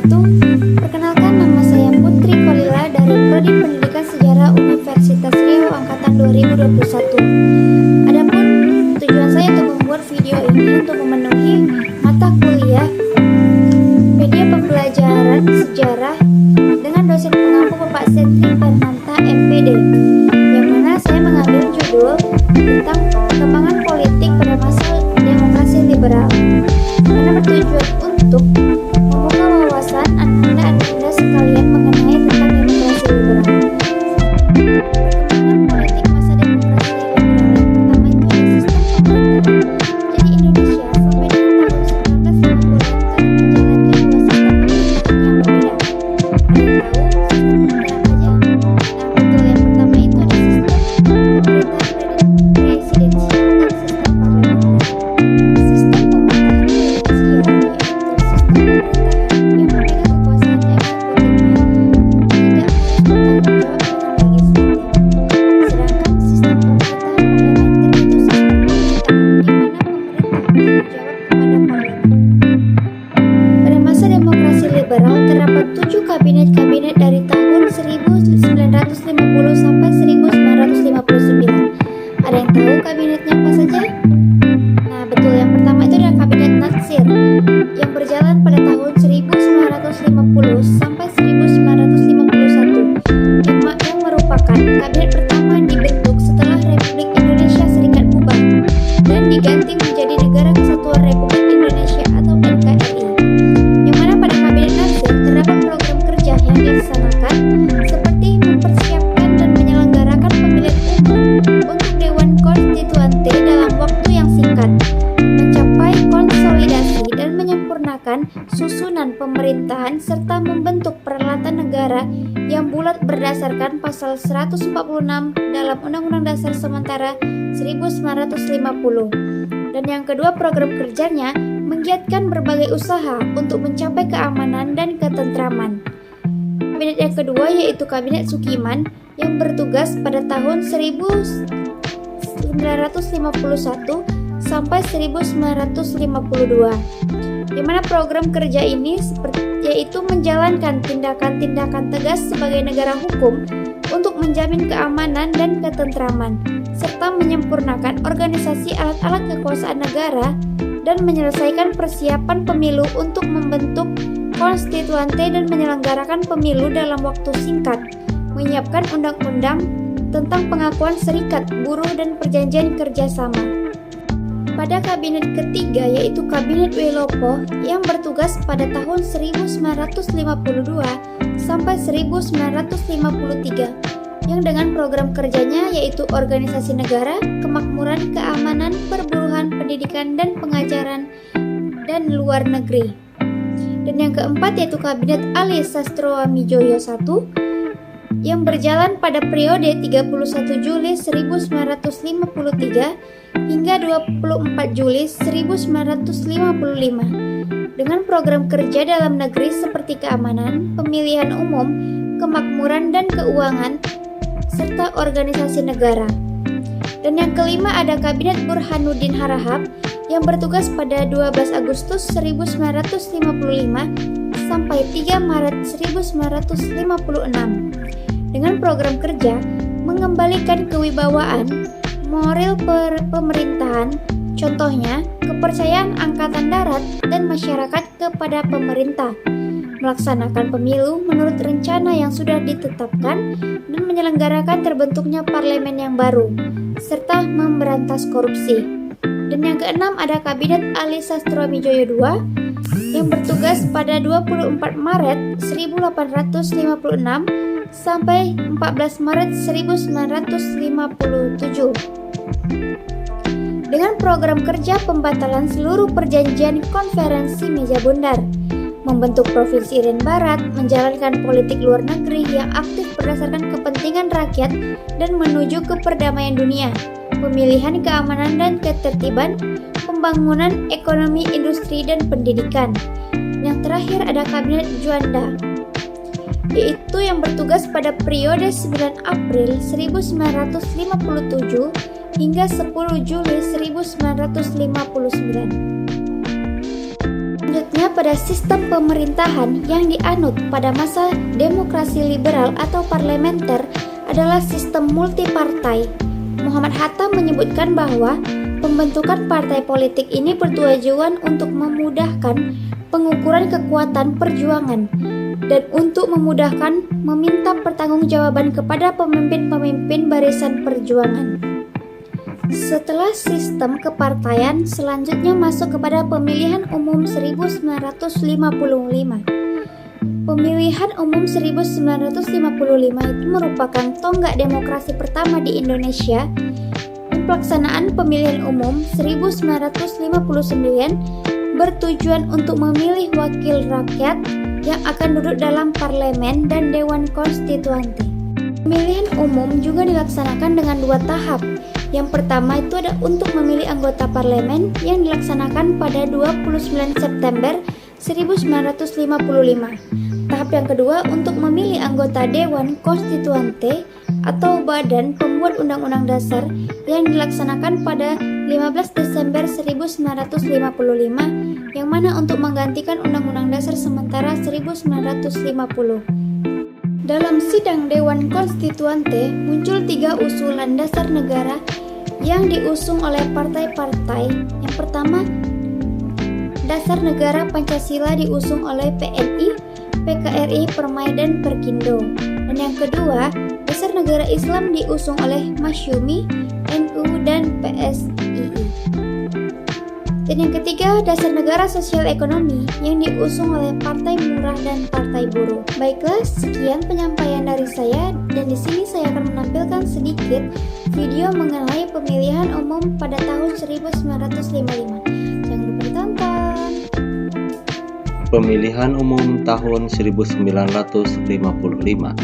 wabarakatuh. Perkenalkan, nama saya Putri Kolila dari Prodi Pendidikan Sejarah Universitas Riau Angkatan 2021. Adapun tujuan saya untuk membuat video ini untuk memenuhi mata kuliah media pembelajaran sejarah dengan dosen pengampu Bapak Sentri Fernanta MPD, yang mana saya mengambil judul tentang perkembangan politik pada masa demokrasi liberal, karena bertujuan untuk membuka wawasan Anda sekalian mengenai tentang demokrasi liberal. Perkembangan politik masa demokrasi liberal yang pertama itu adalah sistem pemerintahan. Jadi Indonesia sampai dengan tahun 1950 telah menjalankan dua sistem pemerintahan yang berbeda. Ada yang tahu sistem pemerintahan aja? Nah, betul, yang pertama itu ada sistem pemerintahan presidensial dan sistem parlementer. Sistem pemerintahan presidensial yaitu sistem pemerintahan yang memegang kekuasaan eksekutifnya tidak harus bertanggung jawab dengan legislatif. Sedangkan sistem pemerintahan parlementer itu sistem pemerintahan di mana pemerintah bertanggung jawab kepada parlemen. Pada masa demokrasi liberal terdapat 7 kabinet-kabinet dari tahun 1950 sampai 1959. Ada yang tahu kabinetnya apa saja? Nah, betul, yang pertama itu adalah Kabinet Natsir yang berjalan pada tahun 1950 sampai 1951, yang merupakan kabinet pertama dibentuk setelah Republik Indonesia Serikat bubar dan diganti menjadi Negara Kesatuan Republik Indonesia atau NKRI. Yang mana pada Kabinet Natsir terdapat program kerja yang dilaksanakan seperti mempersiapkan dan menyelenggarakan pemilihan umum untuk Dewan Konstituante dalam waktu yang singkat, mencapai konsolidasi dan menyempurnakan susunan pemerintahan serta membentuk peralatan negara yang bulat berdasarkan pasal 146 dalam Undang-Undang Dasar Sementara 1950. Dan yang kedua, program kerjanya menggiatkan berbagai usaha untuk mencapai keamanan dan ketentraman. Kabinet yang kedua yaitu Kabinet Sukiman yang bertugas pada tahun 1951 sampai 1952, di mana program kerja ini yaitu menjalankan tindakan-tindakan tegas sebagai negara hukum untuk menjamin keamanan dan ketentraman, serta menyempurnakan organisasi alat-alat kekuasaan negara dan menyelesaikan persiapan pemilu untuk membentuk konstituante dan menyelenggarakan pemilu dalam waktu singkat, menyiapkan undang-undang tentang pengakuan serikat buruh dan perjanjian kerjasama. Pada kabinet ketiga yaitu Kabinet Wilopo yang bertugas pada tahun 1952 sampai 1953, yang dengan program kerjanya yaitu organisasi negara, kemakmuran, keamanan, perburuhan, pendidikan dan pengajaran, dan luar negeri. Dan yang keempat yaitu Kabinet Ali Sastroamidjojo I yang berjalan pada periode 31 Juli 1953 hingga 24 Juli 1955 dengan program kerja dalam negeri seperti keamanan, pemilihan umum, kemakmuran dan keuangan, serta organisasi negara. Dan yang kelima ada Kabinet Burhanuddin Harahap yang bertugas pada 12 Agustus 1955 sampai 3 Maret 1956 dengan program kerja mengembalikan kewibawaan moral pemerintahan, contohnya kepercayaan angkatan darat dan masyarakat kepada pemerintah, melaksanakan pemilu menurut rencana yang sudah ditetapkan dan menyelenggarakan terbentuknya parlemen yang baru, serta memberantas korupsi. Dan yang keenam ada Kabinet Ali Sastroamidjojo II yang bertugas pada 24 Maret 1856 sampai 14 Maret 1957 dengan program kerja pembatalan seluruh perjanjian konferensi meja bundar, membentuk Provinsi Irian Barat, menjalankan politik luar negeri yang aktif berdasarkan kepentingan rakyat dan menuju ke perdamaian dunia, pemilihan keamanan dan ketertiban, pembangunan ekonomi, industri, dan pendidikan. Yang terakhir ada Kabinet Juanda, yaitu yang bertugas pada periode 9 April 1957 hingga 10 Juli 1959. Selanjutnya, pada sistem pemerintahan yang dianut pada masa demokrasi liberal atau parlementer adalah sistem multipartai. Muhammad Hatta menyebutkan bahwa pembentukan partai politik ini bertujuan untuk memudahkan pengukuran kekuatan perjuangan dan untuk memudahkan meminta pertanggungjawaban kepada pemimpin-pemimpin barisan perjuangan. Setelah sistem kepartaian, selanjutnya masuk kepada pemilihan umum 1955. Pemilihan umum 1955 itu merupakan tonggak demokrasi pertama di Indonesia. Pelaksanaan pemilihan umum 1959 bertujuan untuk memilih wakil rakyat yang akan duduk dalam parlemen dan dewan konstituante. Pemilihan umum juga dilaksanakan dengan 2 tahap. Yang pertama itu ada untuk memilih anggota parlemen yang dilaksanakan pada 29 September 1955. Tahap yang kedua untuk memilih anggota Dewan Konstituante atau Badan Pembuat Undang-Undang Dasar yang dilaksanakan pada 15 Desember 1955, yang mana untuk menggantikan Undang-Undang Dasar sementara 1950. Dalam sidang Dewan Konstituante muncul 3 usulan dasar negara yang diusung oleh partai-partai. Yang pertama, Dasar Negara Pancasila diusung oleh PNI, PKRI, Permai, dan Perkindo. Dan yang kedua, Dasar Negara Islam diusung oleh Masyumi, NU, dan PSII. Dan yang ketiga, Dasar Negara Sosial Ekonomi yang diusung oleh Partai Murah dan Partai Buruh. Baiklah, sekian penyampaian dari saya, dan di sini saya akan menampilkan sedikit video mengenai pemilihan umum pada tahun 1955. Jangan lupa ditonton. Pemilihan umum tahun 1955.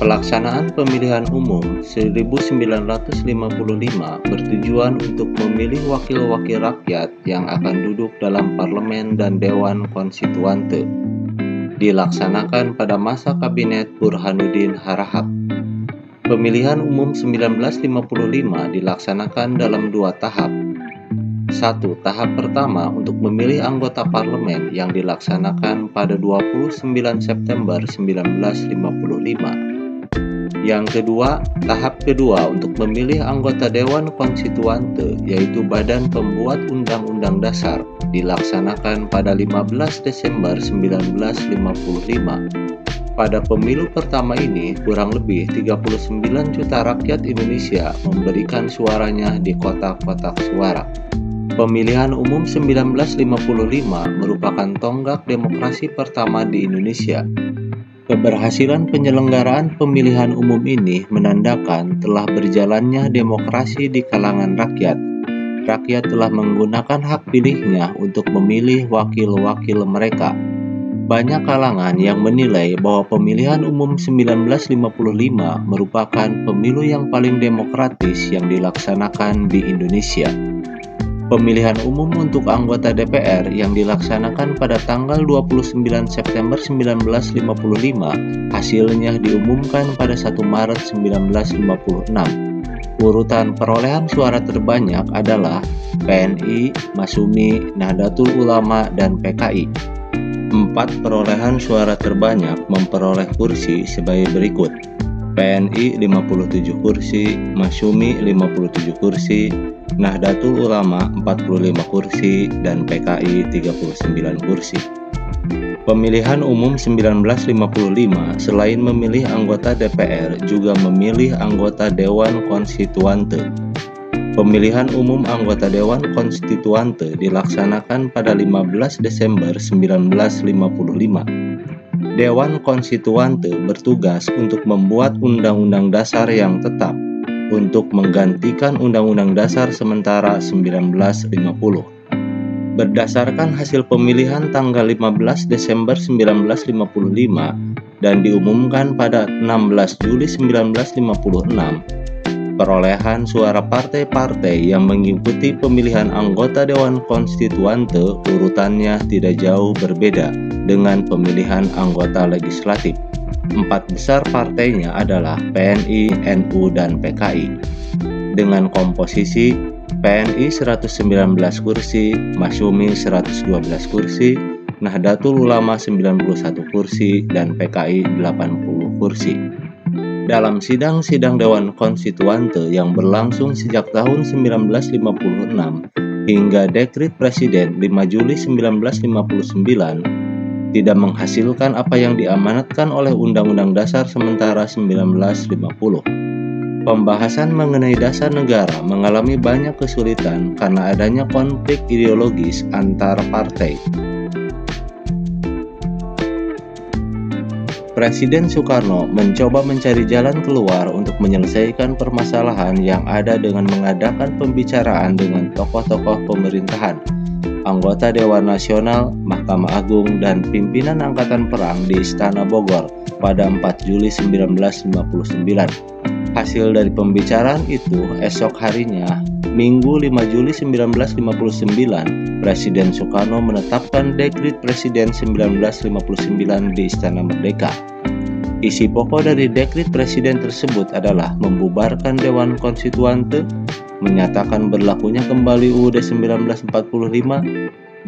Pelaksanaan pemilihan umum 1955 bertujuan untuk memilih wakil-wakil rakyat yang akan duduk dalam parlemen dan dewan konstituante. Dilaksanakan pada masa kabinet Burhanuddin Harahap. Pemilihan umum 1955 dilaksanakan dalam 2 tahap. 1. Tahap pertama untuk memilih anggota parlemen yang dilaksanakan pada 29 September 1955. Yang kedua, tahap kedua untuk memilih anggota Dewan Konstituante, yaitu Badan Pembuat Undang-Undang Dasar, dilaksanakan pada 15 Desember 1955. Pada pemilu pertama ini, kurang lebih 39 juta rakyat Indonesia memberikan suaranya di kotak-kotak suara. Pemilihan umum 1955 merupakan tonggak demokrasi pertama di Indonesia. Keberhasilan penyelenggaraan pemilihan umum ini menandakan telah berjalannya demokrasi di kalangan rakyat. Rakyat telah menggunakan hak pilihnya untuk memilih wakil-wakil mereka. Banyak kalangan yang menilai bahwa pemilihan umum 1955 merupakan pemilu yang paling demokratis yang dilaksanakan di Indonesia. Pemilihan umum untuk anggota DPR yang dilaksanakan pada tanggal 29 September 1955, hasilnya diumumkan pada 1 Maret 1956. Urutan perolehan suara terbanyak adalah PNI, Masyumi, Nahdlatul Ulama, dan PKI. 4 perolehan suara terbanyak memperoleh kursi sebagai berikut: PNI 57 kursi, Masyumi 57 kursi, Nahdlatul Ulama 45 kursi, dan PKI 39 kursi. Pemilihan umum 1955 selain memilih anggota DPR juga memilih anggota Dewan Konstituante. Pemilihan umum anggota Dewan Konstituante dilaksanakan pada 15 Desember 1955. Dewan Konstituante bertugas untuk membuat undang-undang dasar yang tetap untuk menggantikan Undang-Undang Dasar sementara 1950. Berdasarkan hasil pemilihan tanggal 15 Desember 1955 dan diumumkan pada 16 Juli 1956, perolehan suara partai-partai yang mengikuti pemilihan anggota Dewan Konstituante urutannya tidak jauh berbeda dengan pemilihan anggota legislatif. 4 besar partainya adalah PNI, NU, dan PKI. Dengan komposisi PNI 119 kursi, Masyumi 112 kursi, Nahdlatul Ulama 91 kursi, dan PKI 80 kursi. Dalam sidang-sidang Dewan Konstituante yang berlangsung sejak tahun 1956 hingga Dekrit Presiden 5 Juli 1959, tidak menghasilkan apa yang diamanatkan oleh Undang-Undang Dasar Sementara 1950. Pembahasan mengenai dasar negara mengalami banyak kesulitan karena adanya konflik ideologis antar partai. Presiden Soekarno mencoba mencari jalan keluar untuk menyelesaikan permasalahan yang ada dengan mengadakan pembicaraan dengan tokoh-tokoh pemerintahan, anggota Dewan Nasional, Mahkamah Agung, dan pimpinan Angkatan Perang di Istana Bogor pada 4 Juli 1959. Hasil dari pembicaraan itu, esok harinya, Minggu 5 Juli 1959, Presiden Soekarno menetapkan Dekrit Presiden 1959 di Istana Merdeka. Isi pokok dari Dekrit Presiden tersebut adalah membubarkan Dewan Konstituante, menyatakan berlakunya kembali UUD 1945,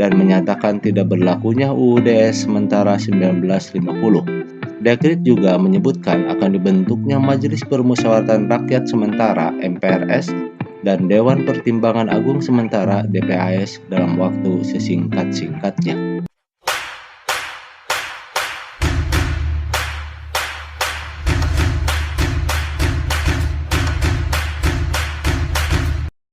dan menyatakan tidak berlakunya UUDS sementara 1950. Dekrit juga menyebutkan akan dibentuknya Majelis Permusyawaratan Rakyat Sementara (MPRS) dan Dewan Pertimbangan Agung Sementara (DPAS) dalam waktu sesingkat-singkatnya.